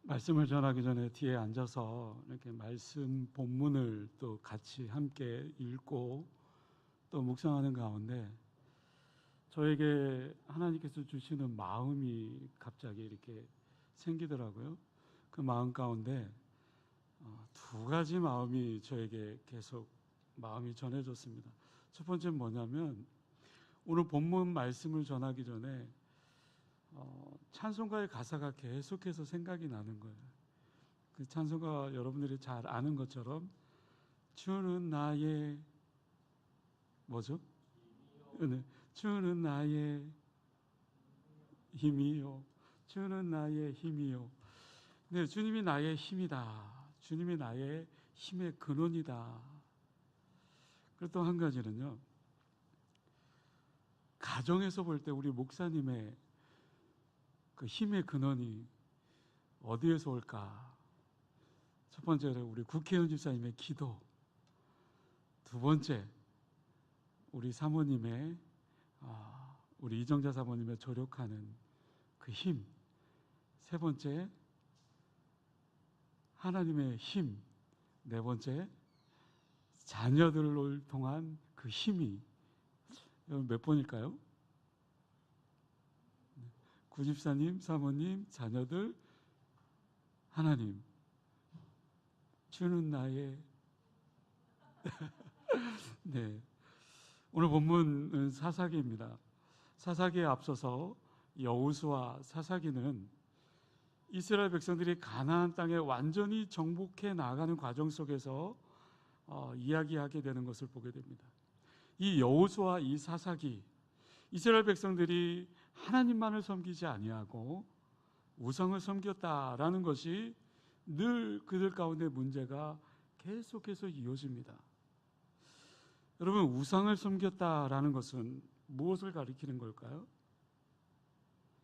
말씀을 전하기 전에 뒤에 앉아서 이렇게 말씀 본문을 또 같이 함께 읽고 또 묵상하는 가운데 저에게 하나님께서 주시는 마음이 갑자기 이렇게 생기더라고요. 그 마음 가운데 두 가지 마음이 저에게 계속 마음이 전해졌습니다. 첫 번째는 뭐냐면 오늘 본문 말씀을 전하기 전에 찬송가의 가사가 계속해서 생각이 나는 거예요. 그 찬송가 여러분들이 잘 아는 것처럼 주는 나의 뭐죠? 네. 주는 나의 힘이요. 주는 나의 힘이요. 네, 주님이 나의 힘이다. 주님이 나의 힘의 근원이다. 그리고 또 한 가지는요. 가정에서 볼 때 우리 목사님의 그 힘의 근원이 어디에서 올까? 첫 번째로 우리 국회의원 집사님의 기도, 두 번째 우리 사모님의 우리 이정자 사모님의 조력하는 그 힘, 세 번째 하나님의 힘, 네 번째 자녀들을 통한 그 힘이 몇 번일까요? 구집사님, 사모님, 자녀들, 하나님. 주는 나의 네. 오늘 본문은 사사기입니다. 사사기에 앞서서 여호수아 사사기는 이스라엘 백성들이 가나안 땅에 완전히 정복해 나가는 과정 속에서 이야기하게 되는 것을 보게 됩니다. 이 여호수아 이 사사기, 이스라엘 백성들이 하나님만을 섬기지 아니하고 우상을 섬겼다라는 것이 늘 그들 가운데 문제가 계속해서 이어집니다. 여러분, 우상을 섬겼다라는 것은 무엇을 가리키는 걸까요?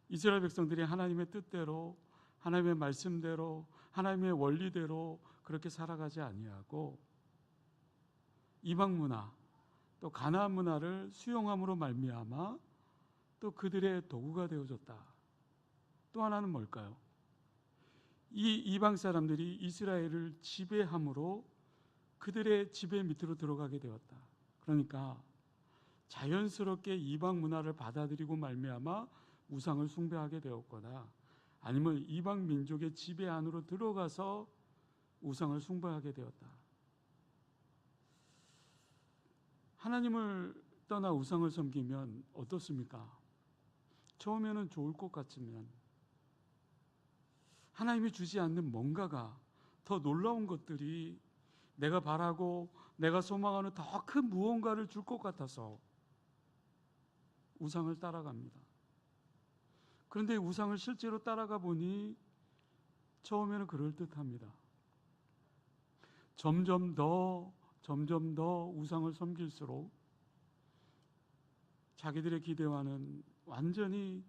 이스라엘 백성들이 하나님의 뜻대로, 하나님의 말씀대로, 하나님의 원리대로 그렇게 살아가지 아니하고 이방 문화, 또 가나안 문화를 수용함으로 말미암아 또 그들의 도구가 되어졌다. 또 하나는 뭘까요? 이 이방 사람들이 이스라엘을 지배함으로 그들의 지배 밑으로 들어가게 되었다. 그러니까 자연스럽게 이방 문화를 받아들이고 말미암아 우상을 숭배하게 되었거나 아니면 이방 민족의 지배 안으로 들어가서 우상을 숭배하게 되었다. 하나님을 떠나 우상을 섬기면 어떻습니까? 처음에는 좋을 것 같지만 하나님이 주지 않는 뭔가가 더 놀라운 것들이 내가 바라고 내가 소망하는 더 큰 무언가를 줄 것 같아서 우상을 따라갑니다. 그런데 우상을 실제로 따라가 보니 처음에는 그럴듯합니다. 점점 더 우상을 섬길수록 자기들의 기대와는 완전히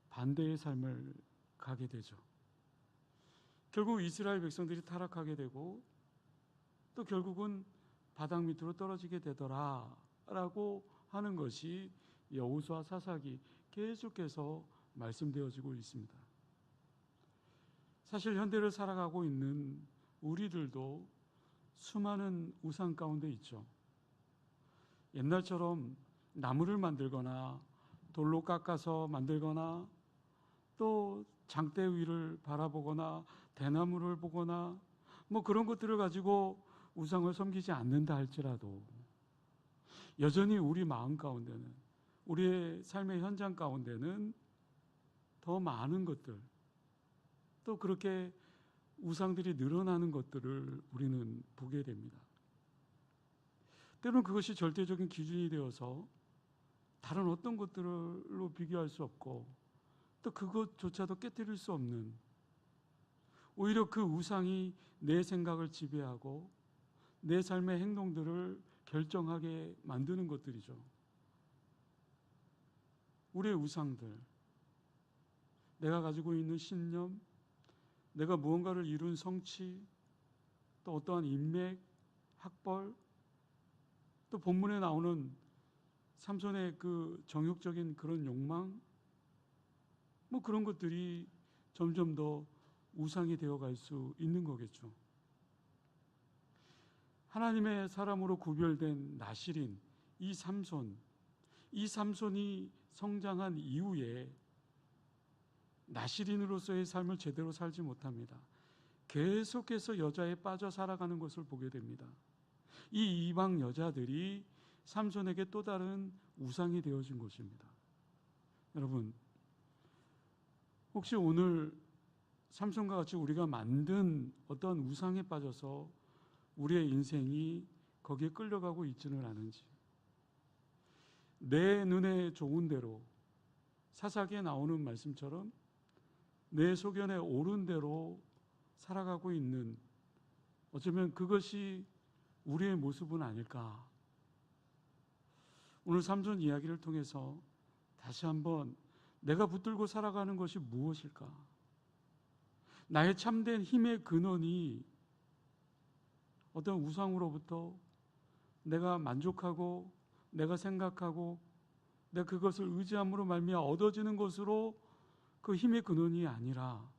반대의 삶을 가게 되죠. 결국 이스라엘 백성들이 타락하게 되고 또 결국은 바닥 밑으로 떨어지게 되더라라고 하는 것이 여호수아 사사기 계속해서 말씀되어지고 있습니다. 사실 현대를 살아가고 있는 우리들도 수많은 우상 가운데 있죠. 옛날처럼 나무를 만들거나 돌로 깎아서 만들거나 또 장대 위를 바라보거나 대나무를 보거나 뭐 그런 것들을 가지고 우상을 섬기지 않는다 할지라도 여전히 우리 마음 가운데는, 우리의 삶의 현장 가운데는 더 많은 것들, 또 그렇게 우상들이 늘어나는 것들을 우리는 보게 됩니다. 때로는 그것이 절대적인 기준이 되어서 다른 어떤 것들로 비교할 수 없고 또 그것조차도 깨뜨릴 수 없는, 오히려 그 우상이 내 생각을 지배하고 내 삶의 행동들을 결정하게 만드는 것들이죠. 우리의 우상들, 내가 가지고 있는 신념, 내가 무언가를 이룬 성취, 또 어떠한 인맥, 학벌, 또 본문에 나오는 삼손의 그 정욕적인 그런 욕망, 뭐 그런 것들이 점점 더 우상이 되어갈 수 있는 거겠죠. 하나님의 사람으로 구별된 나실인 이 삼손이 성장한 이후에 나실인으로서의 삶을 제대로 살지 못합니다. 계속해서 여자에 빠져 살아가는 것을 보게 됩니다. 이 이방 여자들이 삼손에게 또 다른 우상이 되어진 것입니다. 여러분, 혹시 오늘 삼손과 같이 우리가 만든 어떤 우상에 빠져서 우리의 인생이 거기에 끌려가고 있지는 않은지, 내 눈에 좋은 대로 사사기에 나오는 말씀처럼 내 소견에 옳은 대로 살아가고 있는, 어쩌면 그것이 우리의 모습은 아닐까. 오늘 삼손 이야기를 통해서 다시 한번 내가 붙들고 살아가는 것이 무엇일까? 나의 참된 힘의 근원이 어떤 우상으로부터 내가 만족하고 내가 생각하고 내가 그것을 의지함으로 말미암아 얻어지는 것으로 그 힘의 근원이 아니라,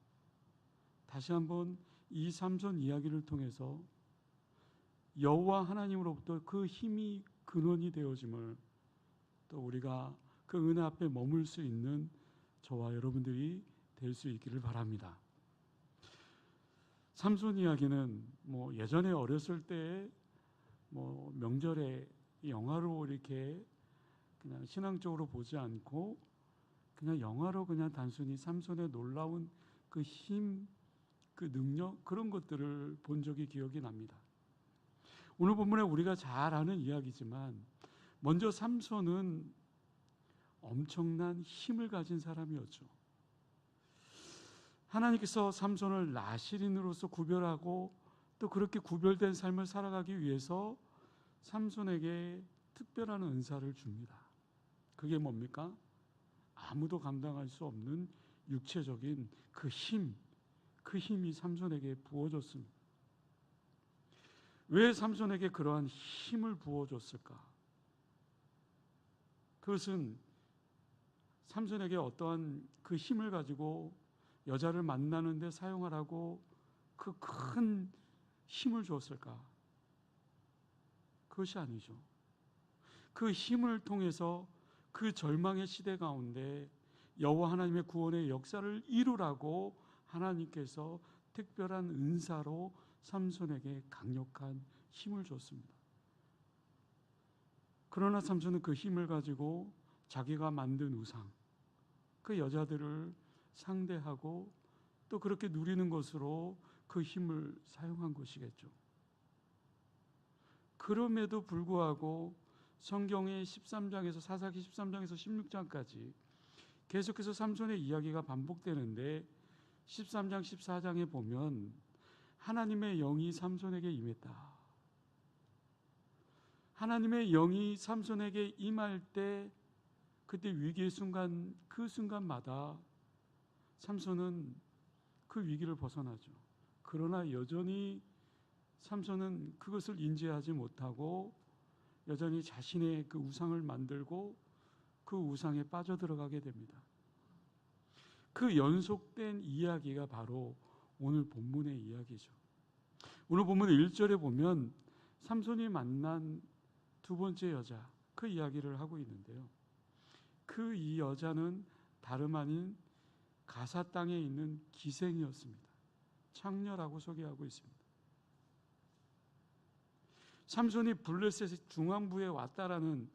다시 한번 이 삼손 이야기를 통해서 여호와 하나님으로부터 그 힘이 근원이 되어짐을, 또 우리가 그 은혜 앞에 머물 수 있는 저와 여러분들이 될 수 있기를 바랍니다. 삼손 이야기는 예전에 어렸을 때 명절에 영화로 이렇게 그냥 신앙적으로 보지 않고 그냥 영화로 그냥 단순히 삼손의 놀라운 그 힘, 그 능력, 그런 것들을 본 적이 기억이 납니다. 오늘 본문에 우리가 잘 아는 이야기지만 먼저 삼손은 엄청난 힘을 가진 사람이었죠. 하나님께서 삼손을 나실인으로서 구별하고 또 그렇게 구별된 삶을 살아가기 위해서 삼손에게 특별한 은사를 줍니다. 그게 뭡니까? 아무도 감당할 수 없는 육체적인 그 힘이 삼손에게 부어졌습니다. 왜 삼손에게 그러한 힘을 부어줬을까? 그것은 삼손에게 어떠한 그 힘을 가지고 여자를 만나는 데 사용하라고 그 큰 힘을 주었을까? 그것이 아니죠. 그 힘을 통해서 그 절망의 시대 가운데 여호와 하나님의 구원의 역사를 이루라고 하나님께서 특별한 은사로 삼손에게 강력한 힘을 줬습니다. 그러나 삼손은 그 힘을 가지고 자기가 만든 우상, 그 여자들을 상대하고 또 그렇게 누리는 것으로 그 힘을 사용한 것이겠죠. 그럼에도 불구하고 성경의 13장에서 사사기 13장에서 16장까지 계속해서 삼손의 이야기가 반복되는데 13장 14장에 보면 하나님의 영이 삼손에게 임했다. 하나님의 영이 삼손에게 임할 때 그때 위기의 순간, 그 순간마다 삼손은 그 위기를 벗어나죠. 그러나 여전히 삼손은 그것을 인지하지 못하고 여전히 자신의 그 우상을 만들고 그 우상에 빠져들어가게 됩니다. 그 연속된 이야기가 바로 오늘 본문의 이야기죠. 오늘 본문 1절에 보면 삼손이 만난 두 번째 여자, 그 이야기를 하고 있는데요. 그 이 여자는 다름 아닌 가사 땅에 있는 기생이었습니다. 창녀라고 소개하고 있습니다. 삼손이 블레셋의 중앙부에 왔다라는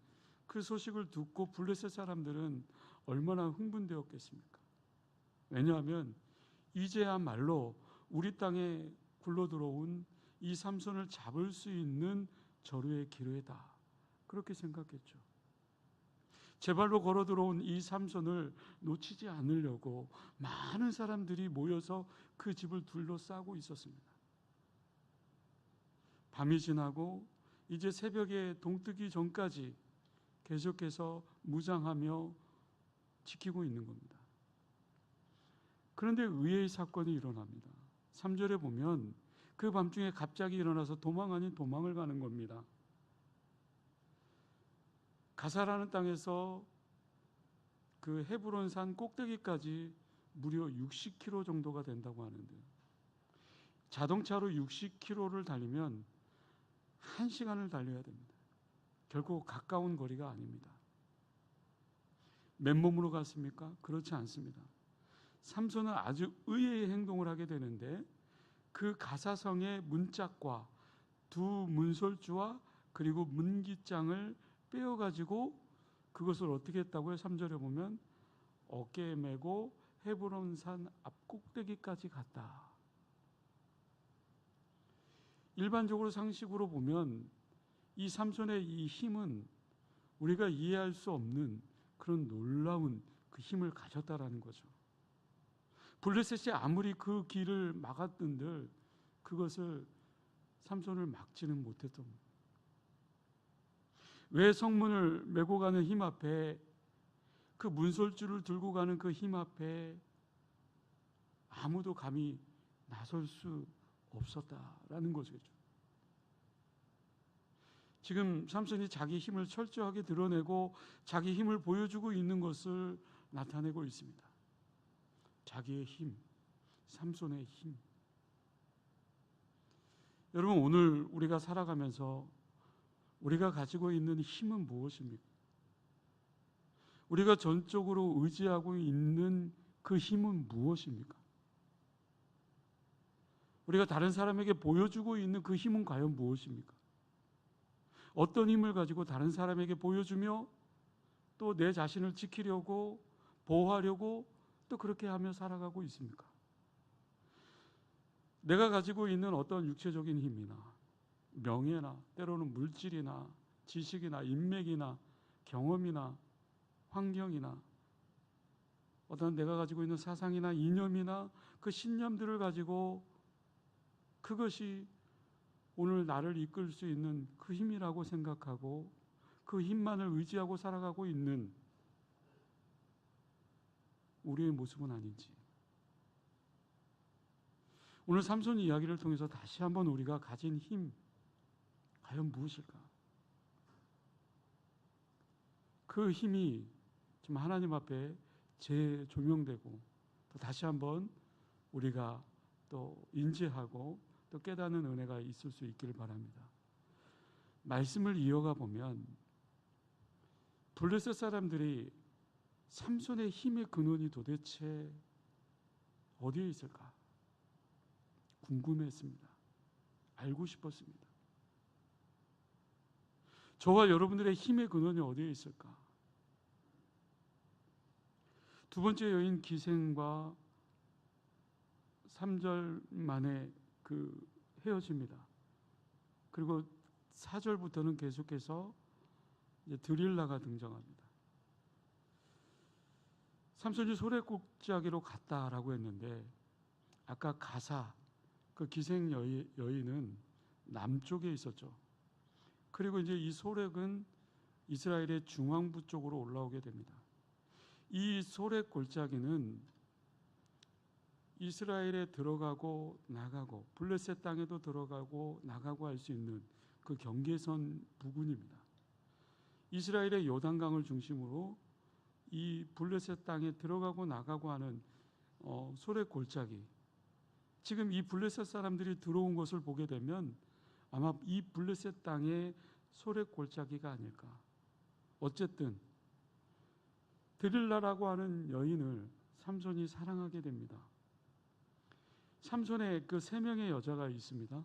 그 소식을 듣고 블레셋 사람들은 얼마나 흥분되었겠습니까? 왜냐하면 이제야말로 우리 땅에 굴러들어온 이 삼손을 잡을 수 있는 저루의 기회다, 그렇게 생각했죠. 제 발로 걸어 들어온 이 삼손을 놓치지 않으려고 많은 사람들이 모여서 그 집을 둘러싸고 있었습니다. 밤이 지나고 이제 새벽에 동뜨기 전까지 계속해서 무장하며 지키고 있는 겁니다. 그런데 의외의 사건이 일어납니다. 3절에 보면 그 밤중에 갑자기 일어나서 도망 아닌 도망을 가는 겁니다. 가사라는 땅에서 그 헤브론 산 꼭대기까지 무려 60km 정도가 된다고 하는데 자동차로 60km를 달리면 1시간을 달려야 됩니다. 결코 가까운 거리가 아닙니다. 맨몸으로 갔습니까? 그렇지 않습니다. 삼손은 아주 의외의 행동을 하게 되는데 그 가사성의 문짝과 두 문솔주와 그리고 문기장을 빼어가지고 그것을 어떻게 했다고요? 3절에 보면 어깨에 메고 헤브론산 앞꼭대기까지 갔다. 일반적으로 상식으로 보면 이 삼손의 이 힘은 우리가 이해할 수 없는 그런 놀라운 그 힘을 가졌다라는 거죠. 블레셋이 아무리 그 길을 막았던들 그것을 삼손을 막지는 못했던 거예요. 왜 성문을 메고 가는 힘 앞에, 그 문솔줄을 들고 가는 그 힘 앞에 아무도 감히 나설 수 없었다라는 거죠. 지금 삼손이 자기 힘을 철저하게 드러내고 자기 힘을 보여주고 있는 것을 나타내고 있습니다. 자기의 힘, 삼손의 힘. 여러분, 오늘 우리가 살아가면서 우리가 가지고 있는 힘은 무엇입니까? 우리가 전적으로 의지하고 있는 그 힘은 무엇입니까? 우리가 다른 사람에게 보여주고 있는 그 힘은 과연 무엇입니까? 어떤 힘을 가지고 다른 사람에게 보여주며 또 내 자신을 지키려고 보호하려고 또 그렇게 하며 살아가고 있습니까? 내가 가지고 있는 어떤 육체적인 힘이나 명예나 때로는 물질이나 지식이나 인맥이나 경험이나 환경이나 어떤 내가 가지고 있는 사상이나 이념이나 그 신념들을 가지고 그것이 오늘 나를 이끌 수 있는 그 힘이라고 생각하고 그 힘만을 의지하고 살아가고 있는 우리의 모습은 아닌지, 오늘 삼손 이야기를 통해서 다시 한번 우리가 가진 힘 과연 무엇일까? 그 힘이 지금 하나님 앞에 재조명되고 또 다시 한번 우리가 또 인지하고 또 깨닫는 은혜가 있을 수 있기를 바랍니다. 말씀을 이어가 보면 블레셋 사람들이 삼손의 힘의 근원이 도대체 어디에 있을까? 궁금했습니다. 알고 싶었습니다. 저와 여러분들의 힘의 근원이 어디에 있을까? 두 번째 여인 기생과 3절 만에 그 헤어집니다. 그리고 4절부터는 계속해서 이제 드릴라가 등장합니다. 삼손이 소래꼭지하기로 갔다라고 했는데 아까 가사 그 기생 여인은 남쪽에 있었죠. 그리고 이제 이 소렉은 이스라엘의 중앙부 쪽으로 올라오게 됩니다. 이 소렉 골짜기는 이스라엘에 들어가고 나가고 블레셋 땅에도 들어가고 나가고 할 수 있는 그 경계선 부근입니다. 이스라엘의 요단강을 중심으로 이 블레셋 땅에 들어가고 나가고 하는 소렉 골짜기, 지금 이 블레셋 사람들이 들어온 것을 보게 되면 아마 이 블레셋 땅의 소렉 골짜기가 아닐까. 어쨌든 드릴라라고 하는 여인을 삼손이 사랑하게 됩니다. 삼손의 그 3명의 여자가 있습니다.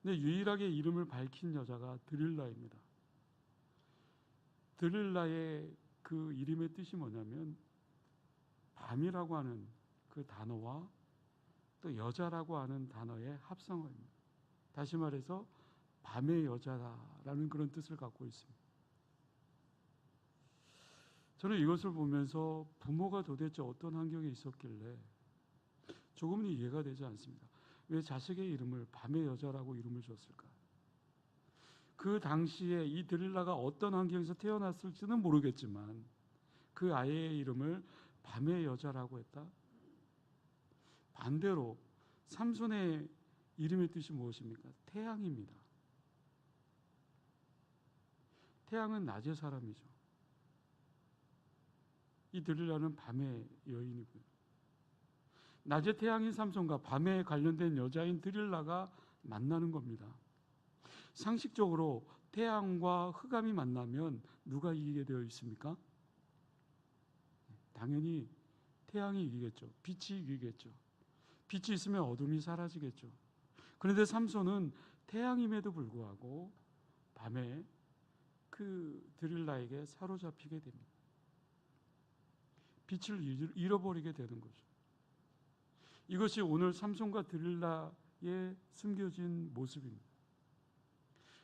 근데 유일하게 이름을 밝힌 여자가 드릴라입니다. 드릴라의 그 이름의 뜻이 뭐냐면 밤이라고 하는 그 단어와 또 여자라고 하는 단어의 합성어입니다. 다시 말해서 밤의 여자라는 그런 뜻을 갖고 있습니다. 저는 이것을 보면서 부모가 도대체 어떤 환경에 있었길래 조금은 이해가 되지 않습니다. 왜 자식의 이름을 밤의 여자라고 이름을 줬을까? 그 당시에 이 드릴라가 어떤 환경에서 태어났을지는 모르겠지만 그 아이의 이름을 밤의 여자라고 했다? 반대로 삼손의 이름의 뜻이 무엇입니까? 태양입니다. 태양은 낮의 사람이죠. 이 드릴라는 밤의 여인이고요. 낮에 태양인 삼손과 밤에 관련된 여자인 드릴라가 만나는 겁니다. 상식적으로 태양과 흑암이 만나면 누가 이기게 되어 있습니까? 당연히 태양이 이기겠죠. 빛이 이기겠죠. 빛이 있으면 어둠이 사라지겠죠. 그런데 삼손은 태양임에도 불구하고 밤에 그 드릴라에게 사로잡히게 됩니다. 빛을 잃어버리게 되는 거죠. 이것이 오늘 삼손과 드릴라의 숨겨진 모습입니다.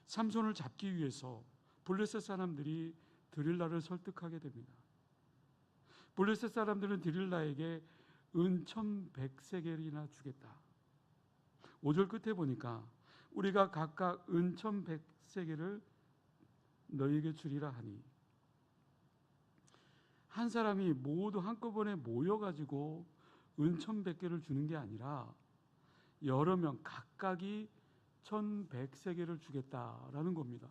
삼손을 잡기 위해서 블레셋 사람들이 드릴라를 설득하게 됩니다. 블레셋 사람들은 드릴라에게 은 1100세겔이나 주겠다. 5절 끝에 보니까 우리가 각각 은 1100세겔을 너희에게 주리라 하니, 한 사람이 모두 한꺼번에 모여가지고 은 1100개를 주는 게 아니라 여러 명 각각이 1100세겔을 주겠다라는 겁니다.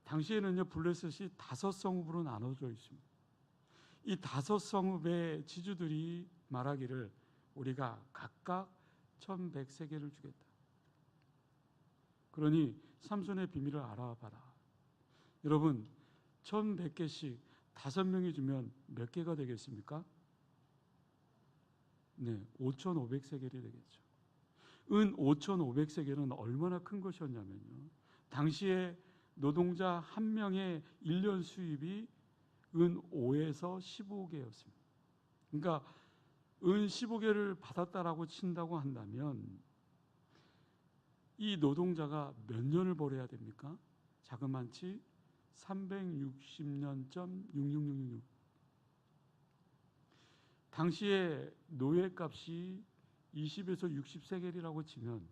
당시에는요, 블레셋이 5성읍으로 나눠져 있습니다. 이 5성읍의 지주들이 말하기를 우리가 각각 1100세겔을 주겠다. 그러니 삼손의 비밀을 알아봐라. 여러분, 1100개씩 5명이 주면 몇 개가 되겠습니까? 네, 5500세겔이 되겠죠. 은 5500세겔은 얼마나 큰 것이었냐면요, 당시에 노동자 한 명의 1년 수입이 은 5에서 15개였습니다. 그러니까 은 15개를 받았다라고 친다고 한다면 이 노동자가 몇 년을 벌어야 됩니까? 자그만치 360년.66666. 당시에 노예값이 20에서 60세겔이라고 치면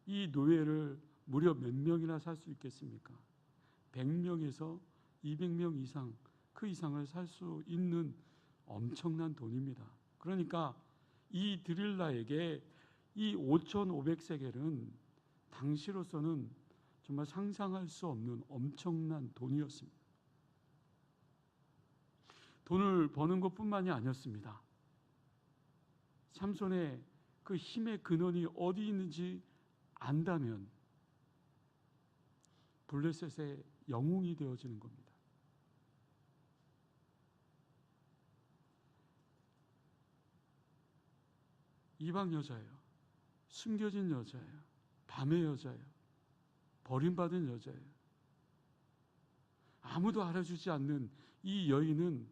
이 노예를 무려 몇 명이나 살 수 있겠습니까? 100명에서 200명 이상, 그 이상을 살 수 있는 엄청난 돈입니다. 그러니까 이 드릴라에게 이 5,500세겔은 당시로서는 정말 상상할 수 없는 엄청난 돈이었습니다. 돈을 버는 것뿐만이 아니었습니다. 삼손의 그 힘의 근원이 어디 있는지 안다면 블레셋의 영웅이 되어지는 겁니다. 이방 여자예요. 숨겨진 여자예요. 밤의 여자예요. 버림받은 여자예요. 아무도 알아주지 않는 이 여인은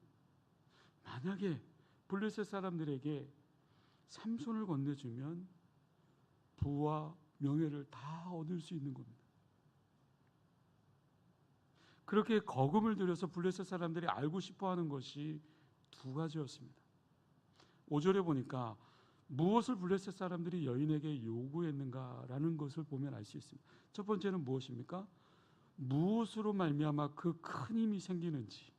만약에 블레셋 사람들에게 삼손을 건네주면 부와 명예를 다 얻을 수 있는 겁니다. 그렇게 거금을 들여서 블레셋 사람들이 알고 싶어하는 것이 두 가지였습니다. 5절에 보니까 무엇을 블레셋 사람들이 여인에게 요구했는가라는 것을 보면 알 수 있습니다. 첫 번째는 무엇입니까? 무엇으로 말미암아 그 큰 힘이 생기는지,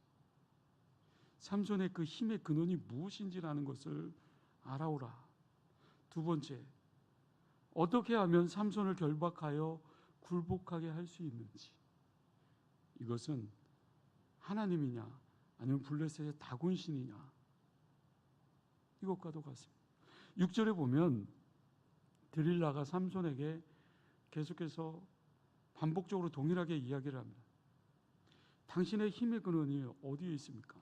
삼손의 그 힘의 근원이 무엇인지라는 것을 알아오라. 두 번째, 어떻게 하면 삼손을 결박하여 굴복하게 할 수 있는지, 이것은 하나님이냐 아니면 블레셋의 다곤신이냐, 이것과도 같습니다. 6절에 보면 드릴라가 삼손에게 계속해서 반복적으로 동일하게 이야기를 합니다. 당신의 힘의 근원이 어디에 있습니까?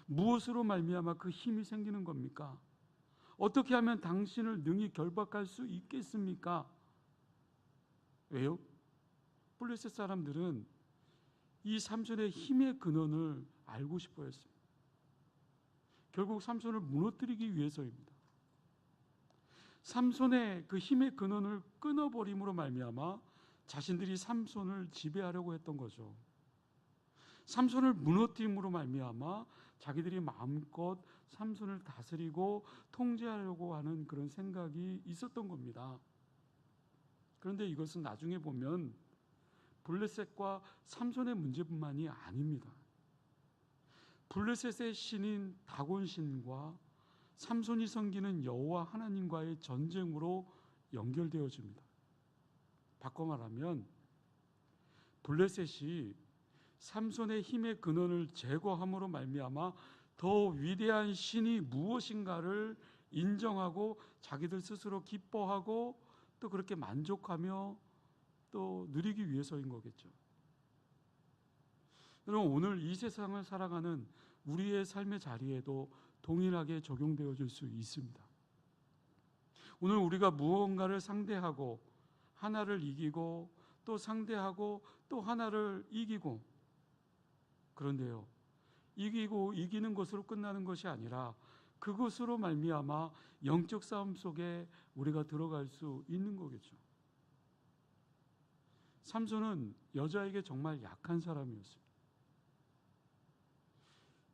무엇으로 말미암아 그 힘이 생기는 겁니까? 어떻게 하면 당신을 능히 결박할 수 있겠습니까? 왜요? 블레셋 사람들은 이 삼손의 힘의 근원을 알고 싶어 했습니다. 결국 삼손을 무너뜨리기 위해서입니다. 삼손의 그 힘의 근원을 끊어버림으로 말미암아 자신들이 삼손을 지배하려고 했던 거죠. 삼손을 무너뜨림으로 말미암아 자기들이 마음껏 삼손을 다스리고 통제하려고 하는 그런 생각이 있었던 겁니다. 그런데 이것은 나중에 보면 블레셋과 삼손의 문제뿐만이 아닙니다. 블레셋의 신인 다곤신과 삼손이 섬기는 여호와 하나님과의 전쟁으로 연결되어집니다. 바꿔 말하면 블레셋이 삼손의 힘의 근원을 제거함으로 말미암아 더 위대한 신이 무엇인가를 인정하고 자기들 스스로 기뻐하고 또 그렇게 만족하며 또 누리기 위해서인 거겠죠. 여러분, 오늘 이 세상을 살아가는 우리의 삶의 자리에도 동일하게 적용되어질 수 있습니다. 오늘 우리가 무언가를 상대하고 하나를 이기고 또 상대하고 또 하나를 이기고, 그런데요, 이기고 이기는 것으로 끝나는 것이 아니라 그것으로 말미암아 영적 싸움 속에 우리가 들어갈 수 있는 거겠죠. 삼손은 여자에게 정말 약한 사람이었어요.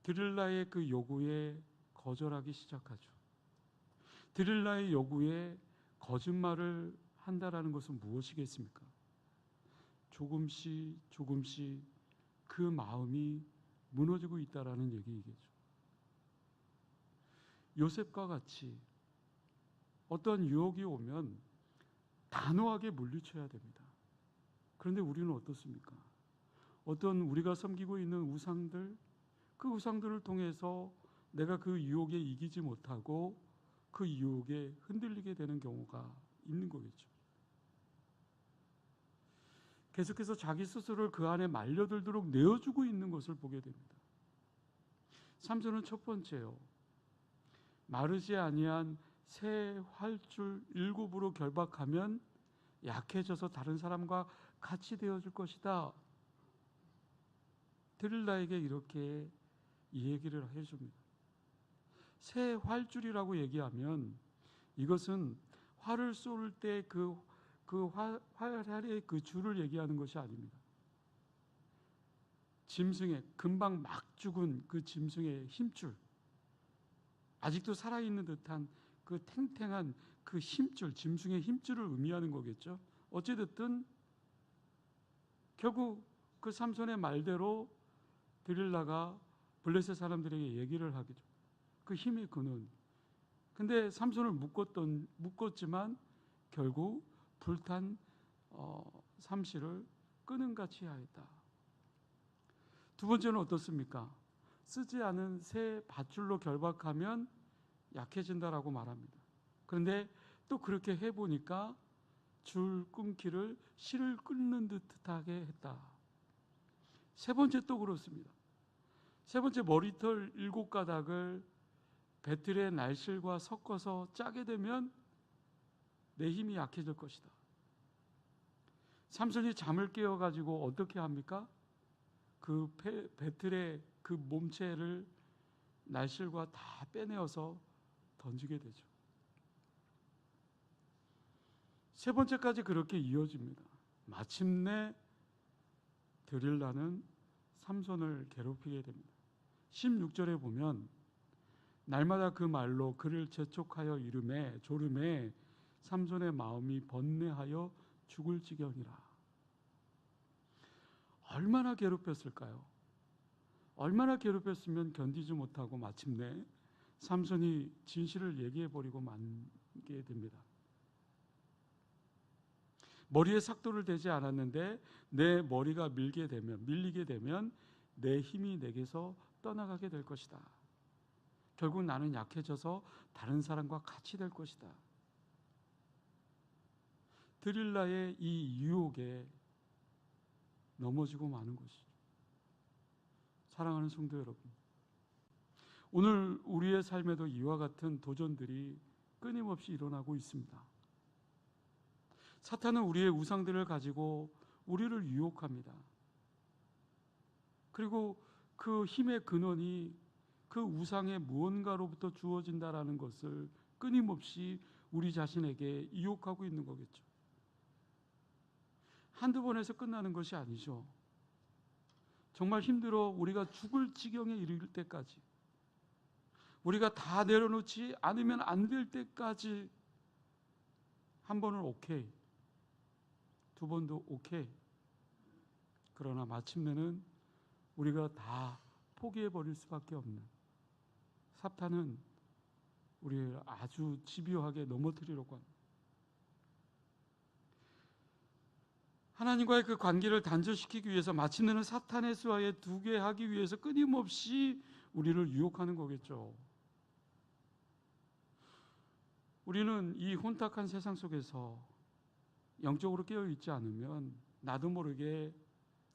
드릴라의 그 요구에 거절하기 시작하죠. 드릴라의 요구에 거짓말을 한다라는 것은 무엇이겠습니까? 조금씩 그 마음이 무너지고 있다라는 얘기이겠죠. 요셉과 같이 어떤 유혹이 오면 단호하게 물리쳐야 됩니다. 그런데 우리는 어떻습니까? 어떤 우리가 섬기고 있는 우상들, 그 우상들을 통해서 내가 그 유혹에 이기지 못하고 그 유혹에 흔들리게 되는 경우가 있는 거겠죠. 계속해서 자기 스스로를 그 안에 말려들도록 내어주고 있는 것을 보게 됩니다. 삼손은 첫 번째요, 마르지 아니한 새 활줄 7으로 결박하면 약해져서 다른 사람과 같이 되어줄 것이다. 드릴라에게 이렇게 이 얘기를 해줍니다. 새 활줄이라고 얘기하면 이것은 활을 쏠 때 그 활의 그 줄을 얘기하는 것이 아닙니다. 짐승의 금방 막 죽은 그 짐승의 힘줄, 아직도 살아있는 듯한 그 탱탱한 그 힘줄, 짐승의 힘줄을 의미하는 거겠죠. 어찌됐든 결국 그 삼손의 말대로 드릴라가 블레셋 사람들에게 얘기를 하게 죠. 그 힘의 근원. 근데 삼손을 묶었지만 결국 불탄 삼시를 끄는같이 하였다. 두 번째는 어떻습니까? 쓰지 않은 새 밧줄로 결박하면 약해진다라고 말합니다. 그런데 또 그렇게 해보니까 줄 끊기를 실을 끊는 듯하게 했다. 세 번째 또 그렇습니다. 세 번째, 머리털 7가닥을 배틀의 날실과 섞어서 짜게 되면 내 힘이 약해질 것이다. 삼손이 잠을 깨어가지고 어떻게 합니까? 그 배틀의 그 몸체를 날실과 다 빼내어서 던지게 되죠. 세 번째까지 그렇게 이어집니다. 마침내 드릴라는 삼손을 괴롭히게 됩니다. 16절에 보면 날마다 그 말로 그를 재촉하여 조름에 삼손의 마음이 번뇌하여 죽을 지경이라. 얼마나 괴롭혔을까요? 얼마나 괴롭혔으면 견디지 못하고 마침내 삼손이 진실을 얘기해버리고 말게 됩니다. 머리에 삭도를 대지 않았는데 내 머리가 밀리게 되면 내 힘이 내게서 떠나가게 될 것이다. 결국 나는 약해져서 다른 사람과 같이 될 것이다. 드릴라의 이 유혹에 넘어지고 마는 것이죠. 사랑하는 성도 여러분, 오늘 우리의 삶에도 이와 같은 도전들이 끊임없이 일어나고 있습니다. 사탄은 우리의 우상들을 가지고 우리를 유혹합니다. 그리고 그 힘의 근원이 그 우상의 무언가로부터 주어진다라는 것을 끊임없이 우리 자신에게 유혹하고 있는 거겠죠. 한두 번에서 끝나는 것이 아니죠. 정말 힘들어 우리가 죽을 지경에 이를 때까지, 우리가 다 내려놓지 않으면 안 될 때까지 한 번은 오케이, 두 번도 오케이. 그러나 마침내는 우리가 다 포기해버릴 수밖에 없는, 사탄은 우리를 아주 집요하게 넘어뜨리려고 합니다. 하나님과의 그 관계를 단절시키기 위해서, 마침내는 사탄의 수하에 두게 하기 위해서 끊임없이 우리를 유혹하는 거겠죠. 우리는 이 혼탁한 세상 속에서 영적으로 깨어있지 않으면 나도 모르게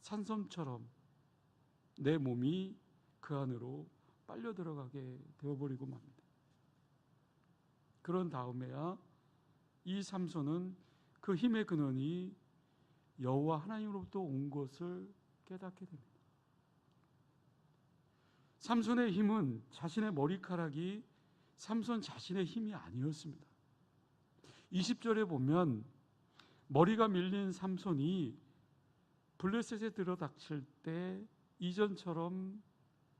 산섬처럼 내 몸이 그 안으로 빨려 들어가게 되어버리고 맙니다. 그런 다음에야 이 삼손은 그 힘의 근원이 여호와 하나님으로부터 온 것을 깨닫게 됩니다. 삼손의 힘은 자신의 머리카락이 삼손 자신의 힘이 아니었습니다. 20절에 보면 머리가 밀린 삼손이 블레셋에 들어닥칠 때 이전처럼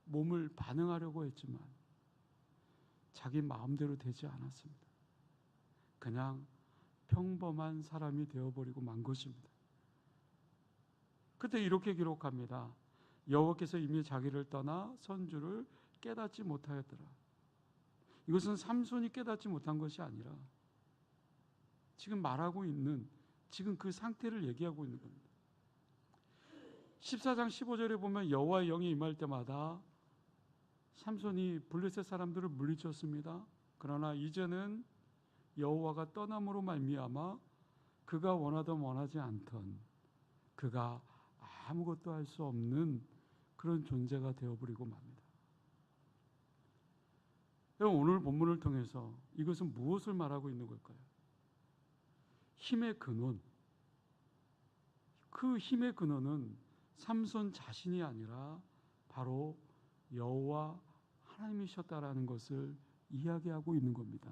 몸을 반응하려고 했지만 자기 마음대로 되지 않았습니다. 그냥 평범한 사람이 되어버리고 만 것입니다. 그때 이렇게 기록합니다. 여호와께서 이미 자기를 떠나 선주를 깨닫지 못하였더라. 이것은 삼손이 깨닫지 못한 것이 아니라 지금 말하고 있는 지금 그 상태를 얘기하고 있는 겁니다. 14장 15절에 보면 여호와의 영이 임할 때마다 삼손이 블레셋 사람들을 물리쳤습니다. 그러나 이제는 여호와가 떠남으로 말미암아 그가 원하든 원하지 않든 그가 아무것도 할 수 없는 그런 존재가 되어버리고 맙니다. 여러분, 오늘 본문을 통해서 이것은 무엇을 말하고 있는 걸까요? 힘의 근원. 그 힘의 근원은 삼손 자신이 아니라 바로 여호와 하나님이셨다라는 것을 이야기하고 있는 겁니다.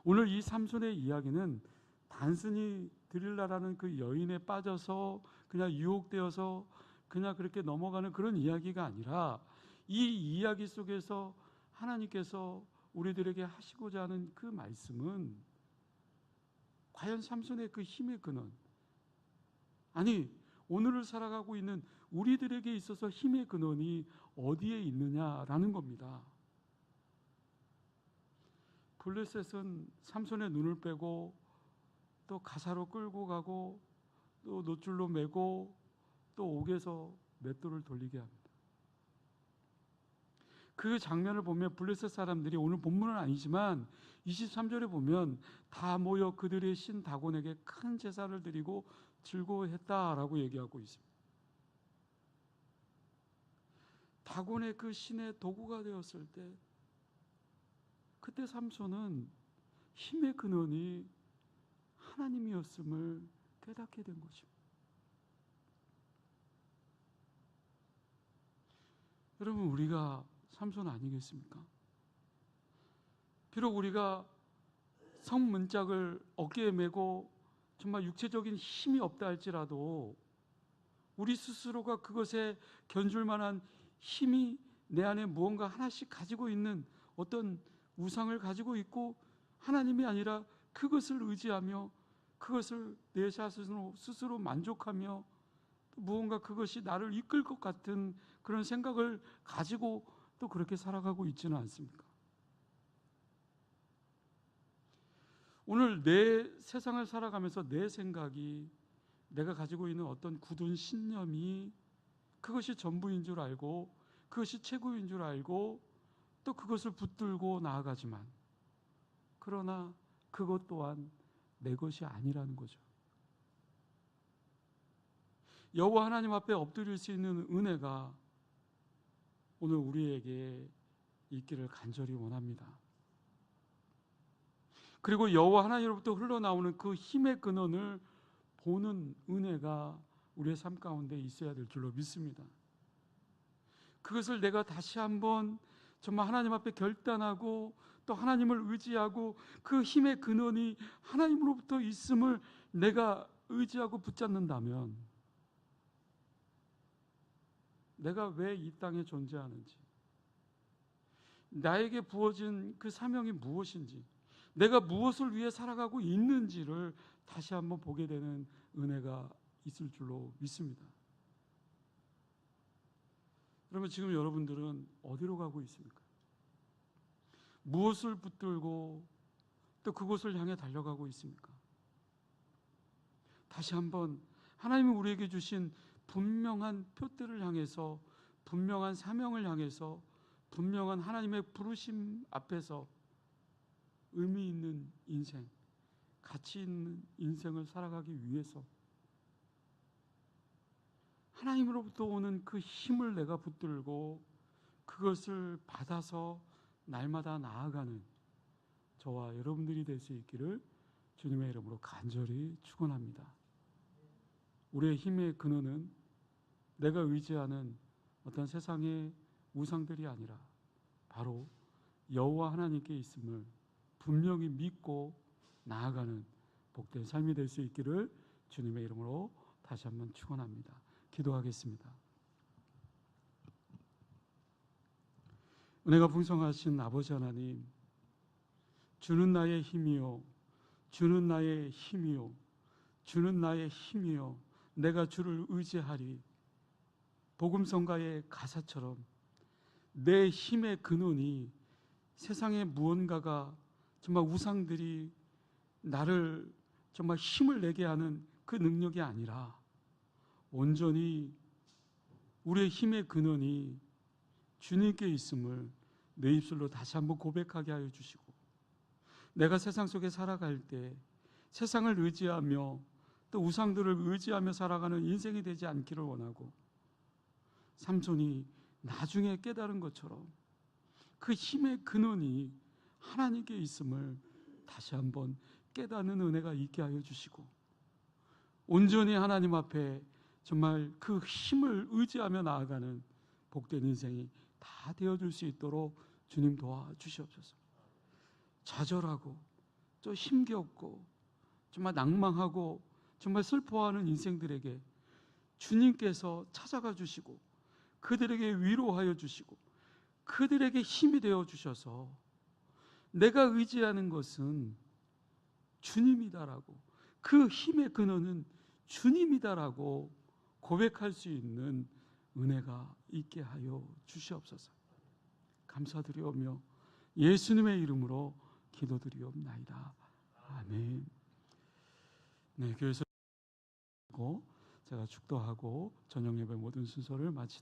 오늘 이 삼손의 이야기는 단순히 드릴라라는 그 여인에 빠져서 그냥 유혹되어서 그냥 그렇게 넘어가는 그런 이야기가 아니라 이 이야기 속에서 하나님께서 우리들에게 하시고자 하는 그 말씀은 과연 삼손의 그 힘의 근원, 아니 오늘을 살아가고 있는 우리들에게 있어서 힘의 근원이 어디에 있느냐라는 겁니다. 블레셋은 삼손의 눈을 빼고 또 가사로 끌고 가고 또 노줄로 매고 또 옥에서 맷돌을 돌리게 합니다. 그 장면을 보면 블레셋 사람들이, 오늘 본문은 아니지만 23절에 보면 다 모여 그들의 신 다곤에게 큰 제사를 드리고 즐거워했다라고 얘기하고 있습니다. 다곤의 그 신의 도구가 되었을 때 그때 삼손은 힘의 근원이 하나님이었음을 깨닫게 된 것입니다. 여러분, 우리가 삼손 아니겠습니까? 비록 우리가 성문짝을 어깨에 메고 정말 육체적인 힘이 없다 할지라도 우리 스스로가 그것에 견줄 만한 힘이 내 안에 무언가 하나씩 가지고 있는 어떤 우상을 가지고 있고 하나님이 아니라 그것을 의지하며 그것을 내 스스로 만족하며 무언가 그것이 나를 이끌 것 같은 그런 생각을 가지고 또 그렇게 살아가고 있지는 않습니까? 오늘 내 세상을 살아가면서 내 생각이, 내가 가지고 있는 어떤 굳은 신념이 그것이 전부인 줄 알고 그것이 최고인 줄 알고 또 그것을 붙들고 나아가지만 그러나 그것 또한 내 것이 아니라는 거죠. 여호와 하나님 앞에 엎드릴 수 있는 은혜가 오늘 우리에게 있기를 간절히 원합니다. 그리고 여호와 하나님으로부터 흘러나오는 그 힘의 근원을 보는 은혜가 우리의 삶 가운데 있어야 될 줄로 믿습니다. 그것을 내가 다시 한번 정말 하나님 앞에 결단하고 또 하나님을 의지하고 그 힘의 근원이 하나님으로부터 있음을 내가 의지하고 붙잡는다면 내가 왜 이 땅에 존재하는지, 나에게 부어진 그 사명이 무엇인지, 내가 무엇을 위해 살아가고 있는지를 다시 한번 보게 되는 은혜가 있을 줄로 믿습니다. 그러면 지금 여러분들은 어디로 가고 있습니까? 무엇을 붙들고 또 그곳을 향해 달려가고 있습니까? 다시 한번 하나님이 우리에게 주신 분명한 표대를 향해서, 분명한 사명을 향해서 분명한 하나님의 부르심 앞에서 의미 있는 인생, 가치 있는 인생을 살아가기 위해서 하나님으로부터 오는 그 힘을 내가 붙들고 그것을 받아서 날마다 나아가는 저와 여러분들이 될 수 있기를 주님의 이름으로 간절히 축원합니다. 우리의 힘의 근원은 내가 의지하는 어떤 세상의 우상들이 아니라 바로 여호와 하나님께 있음을 분명히 믿고 나아가는 복된 삶이 될 수 있기를 주님의 이름으로 다시 한번 축원합니다. 기도하겠습니다. 은혜가 풍성하신 아버지 하나님, 주는 나의 힘이요, 주는 나의 힘이요, 주는 나의 힘이요, 내가 주를 의지하리. 복음성가의 가사처럼 내 힘의 근원이 세상의 무언가가 정말 우상들이 나를 정말 힘을 내게 하는 그 능력이 아니라 온전히 우리의 힘의 근원이 주님께 있음을 내 입술로 다시 한번 고백하게 하여 주시고, 내가 세상 속에 살아갈 때 세상을 의지하며 또 우상들을 의지하며 살아가는 인생이 되지 않기를 원하고, 삼손이 나중에 깨달은 것처럼 그 힘의 근원이 하나님께 있음을 다시 한번 깨닫는 은혜가 있게 하여 주시고, 온전히 하나님 앞에 정말 그 힘을 의지하며 나아가는 복된 인생이 다 되어줄 수 있도록 주님 도와주시옵소서. 좌절하고 또 힘겹고 정말 낭망하고 정말 슬퍼하는 인생들에게 주님께서 찾아가 주시고 그들에게 위로하여 주시고 그들에게 힘이 되어 주셔서 내가 의지하는 것은 주님이다라고, 그 힘의 근원은 주님이다라고 고백할 수 있는 은혜가 있게 하여 주시옵소서. 감사드리오며 예수님의 이름으로 기도드리옵나이다. 아멘. 네, 교회에서 제가 축도하고 저녁 예배 모든 순서를 마치도록